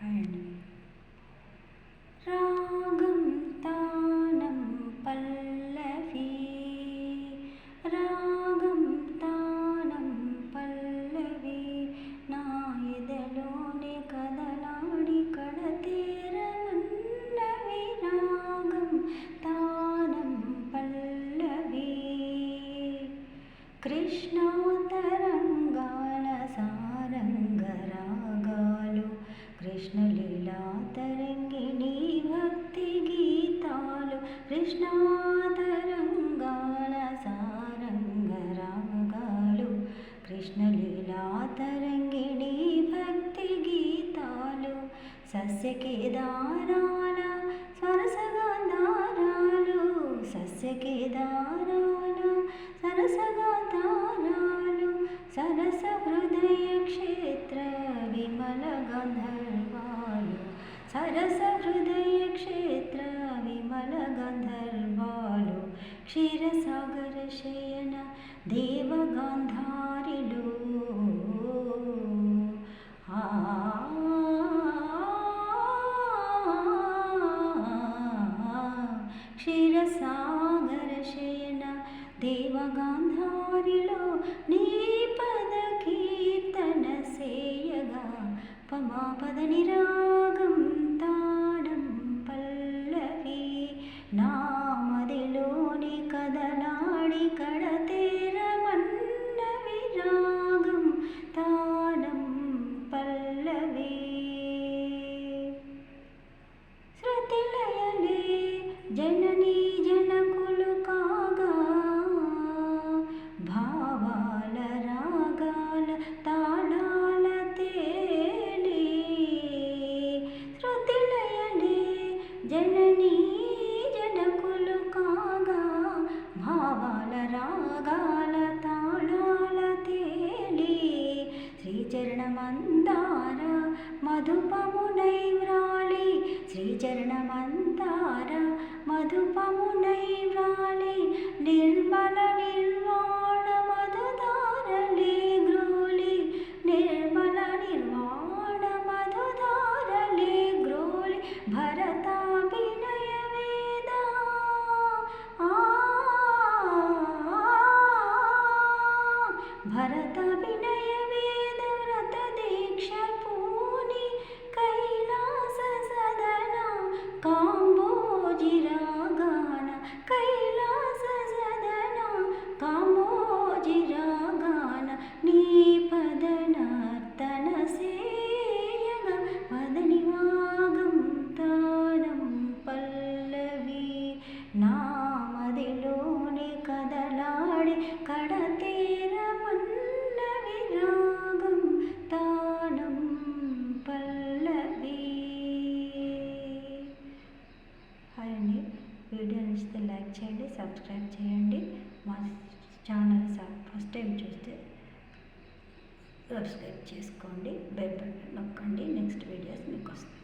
అండి. రాగం తానం పల్లవి, రాగం తానం పల్లవి, నా ఎదలోనే కదలాడి కడతేరమన్నవి. రాగం తానం పల్లవి, కృష్ణాతరంగాల సారంగ రాగాలు, కృష్ణలీలా తరంగిణి భక్తి గీతాలు. కృష్ణాతరంగాల సారంగ రాగాలు, కృష్ణలీలా తరంగిణి భక్తి గీతాలు. సస్యకేదారాల సరసగాంధారాలు, సస్యకేదారాల సరసగాంధారాలు, సరస హృదయ క్షేత్ర విమల గంధర్వాలు, సరస హృదయ క్షేత్ర విమల గంధర్వాలు. క్షీరసాగర శయన దేవగాంధారిలు, క్షీరసాగర శయన దేవగాంధారిలో, నీ పద కీర్తన సేయగా పమాపదని. రాగం తానం పల్లవి, నా మదిలోని కదలాడి కడతేరమన్నవి. రాగం తానం పల్లవి, శృతిలయలే జననీ జనకులు కాగా, భావాల రాగాల తాళాల తేలి. శృతిలయలే జననీ జనకులు కాగా, భావాల రాగాల తాళాల తేలి. శ్రీచరణమందార మధుపమునై వ్రాలి, శ్రీచరణమందార మధుపమునై వ్రాలి. నిర్మల నిర్వాణ మధుధారలే గ్రోలి, నిర్మల నిర్వాణ మధుధారలే గ్రోలి. భరతాభినయ వేద భరతాభినయ వేద వ్రత దీక్ష పూని, కైలాస సదన కాంబోజి రాగాన, కైలాస సదన కాంబోజి రాగాన. నీ పద నర్తన సేయగా పదని. వాగం తానం పల్లవి, నా మదిలోని కదలాడి కడతేరమన్నవి. రాగం తానం పల్లవి. హాయ్ అండి, వీడియో నచ్చితే లైక్ చేయండి, సబ్స్క్రైబ్ చేయండి. మా ఛానల్ ఫస్ట్ టైం చూస్తే సబ్స్క్రైబ్ చేసుకోండి, బెల్ బటన్ నొక్కండి. నెక్స్ట్ వీడియోస్ మీకు వస్తాయి.